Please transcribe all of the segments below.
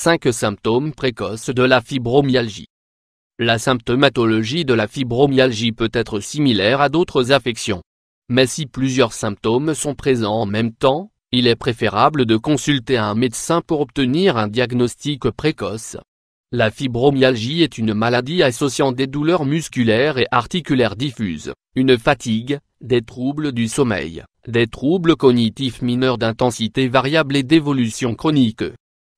5 symptômes précoces de la fibromyalgie. La symptomatologie de la fibromyalgie peut être similaire à d'autres affections. Mais si plusieurs symptômes sont présents en même temps, il est préférable de consulter un médecin pour obtenir un diagnostic précoce. La fibromyalgie est une maladie associant des douleurs musculaires et articulaires diffuses, une fatigue, des troubles du sommeil, des troubles cognitifs mineurs d'intensité variable et d'évolution chronique.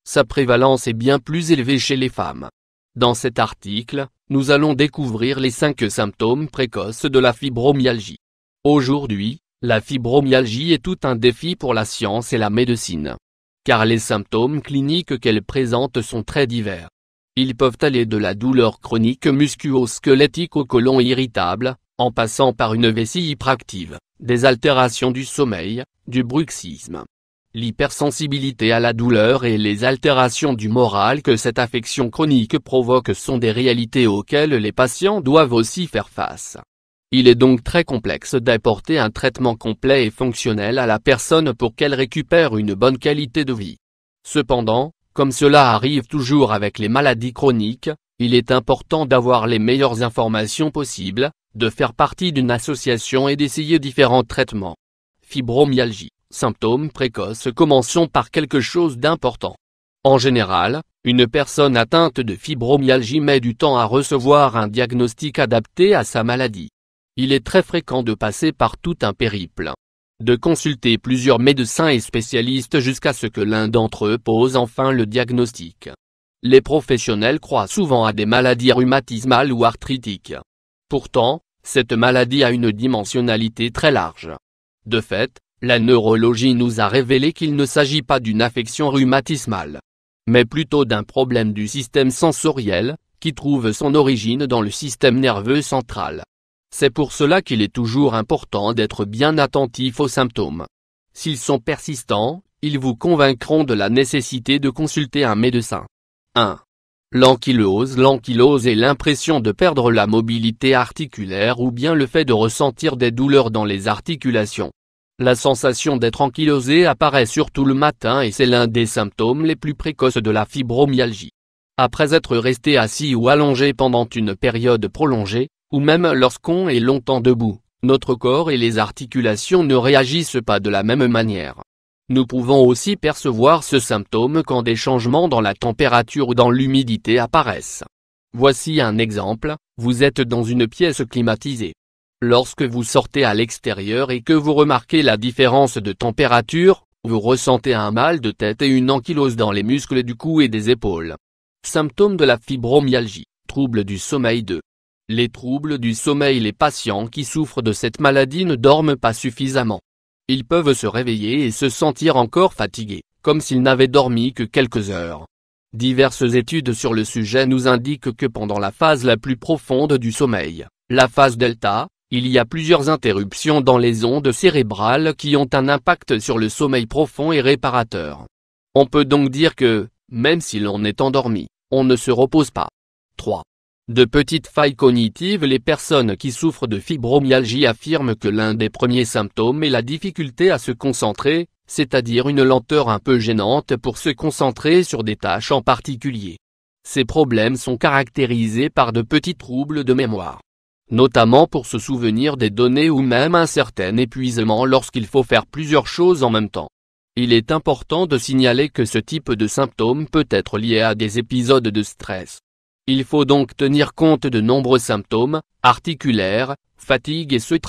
Sa prévalence est bien plus élevée chez les femmes. Dans cet article, nous allons découvrir les 5 symptômes précoces de la fibromyalgie. Aujourd'hui, la fibromyalgie est tout un défi pour la science et la médecine. Car les symptômes cliniques qu'elle présente sont très divers. Ils peuvent aller de la douleur chronique musculo-squelettique au côlon irritable, en passant par une vessie hyperactive, des altérations du sommeil, du bruxisme. L'hypersensibilité à la douleur et les altérations du moral que cette affection chronique provoque sont des réalités auxquelles les patients doivent aussi faire face. Il est donc très complexe d'apporter un traitement complet et fonctionnel à la personne pour qu'elle récupère une bonne qualité de vie. Cependant, comme cela arrive toujours avec les maladies chroniques, il est important d'avoir les meilleures informations possibles, de faire partie d'une association et d'essayer différents traitements. Fibromyalgie. Symptômes précoces. Commençons par quelque chose d'important. En général, une personne atteinte de fibromyalgie met du temps à recevoir un diagnostic adapté à sa maladie. Il est très fréquent de passer par tout un périple. De consulter plusieurs médecins et spécialistes jusqu'à ce que l'un d'entre eux pose enfin le diagnostic. Les professionnels croient souvent à des maladies rhumatismales ou arthritiques. Pourtant, cette maladie a une dimensionnalité très large. De fait, la neurologie nous a révélé qu'il ne s'agit pas d'une affection rhumatismale, mais plutôt d'un problème du système sensoriel, qui trouve son origine dans le système nerveux central. C'est pour cela qu'il est toujours important d'être bien attentif aux symptômes. S'ils sont persistants, ils vous convaincront de la nécessité de consulter un médecin. 1. L'ankylose. L'ankylose est l'impression de perdre la mobilité articulaire ou bien le fait de ressentir des douleurs dans les articulations. La sensation d'être ankylosé apparaît surtout le matin et c'est l'un des symptômes les plus précoces de la fibromyalgie. Après être resté assis ou allongé pendant une période prolongée, ou même lorsqu'on est longtemps debout, notre corps et les articulations ne réagissent pas de la même manière. Nous pouvons aussi percevoir ce symptôme quand des changements dans la température ou dans l'humidité apparaissent. Voici un exemple, vous êtes dans une pièce climatisée. Lorsque vous sortez à l'extérieur et que vous remarquez la différence de température, vous ressentez un mal de tête et une ankylose dans les muscles du cou et des épaules. Symptômes de la fibromyalgie. Troubles du sommeil. 2. Les troubles du sommeil. Les patients qui souffrent de cette maladie ne dorment pas suffisamment. Ils peuvent se réveiller et se sentir encore fatigués, comme s'ils n'avaient dormi que quelques heures. Diverses études sur le sujet nous indiquent que pendant la phase la plus profonde du sommeil, la phase delta, il y a plusieurs interruptions dans les ondes cérébrales qui ont un impact sur le sommeil profond et réparateur. On peut donc dire que, même si l'on est endormi, on ne se repose pas. 3. De petites failles cognitives. Les personnes qui souffrent de fibromyalgie affirment que l'un des premiers symptômes est la difficulté à se concentrer, c'est-à-dire une lenteur un peu gênante pour se concentrer sur des tâches en particulier. Ces problèmes sont caractérisés par de petits troubles de mémoire, notamment pour se souvenir des données ou même un certain épuisement lorsqu'il faut faire plusieurs choses en même temps. Il est important de signaler que ce type de symptômes peut être lié à des épisodes de stress. Il faut donc tenir compte de nombreux symptômes, articulaires, fatigue etc.,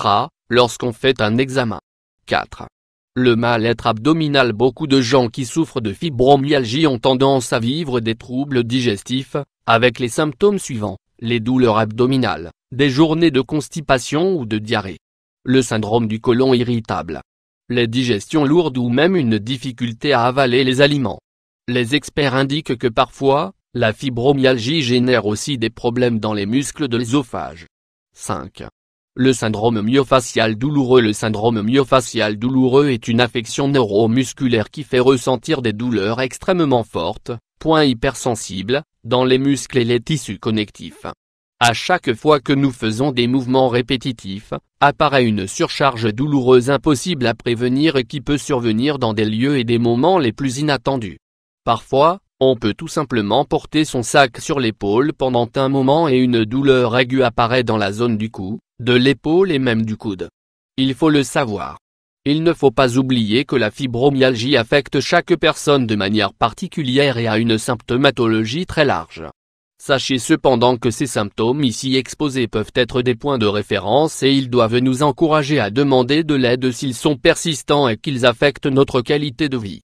lorsqu'on fait un examen. 4. Le mal-être abdominal. Beaucoup de gens qui souffrent de fibromyalgie ont tendance à vivre des troubles digestifs, avec les symptômes suivants, les douleurs abdominales, des journées de constipation ou de diarrhée, le syndrome du côlon irritable, les digestions lourdes ou même une difficulté à avaler les aliments. Les experts indiquent que parfois, la fibromyalgie génère aussi des problèmes dans les muscles de l'œsophage. 5. Le syndrome myofacial douloureux. Le syndrome myofacial douloureux est une affection neuromusculaire qui fait ressentir des douleurs extrêmement fortes, point hypersensible, dans les muscles et les tissus connectifs. À chaque fois que nous faisons des mouvements répétitifs, apparaît une surcharge douloureuse impossible à prévenir et qui peut survenir dans des lieux et des moments les plus inattendus. Parfois, On peut tout simplement porter son sac sur l'épaule pendant un moment et une douleur aiguë apparaît dans la zone du cou, de l'épaule et même du coude. Il faut le savoir. Il ne faut pas oublier que la fibromyalgie affecte chaque personne de manière particulière et a une symptomatologie très large. Sachez cependant que ces symptômes ici exposés peuvent être des points de référence et ils doivent nous encourager à demander de l'aide s'ils sont persistants et qu'ils affectent notre qualité de vie.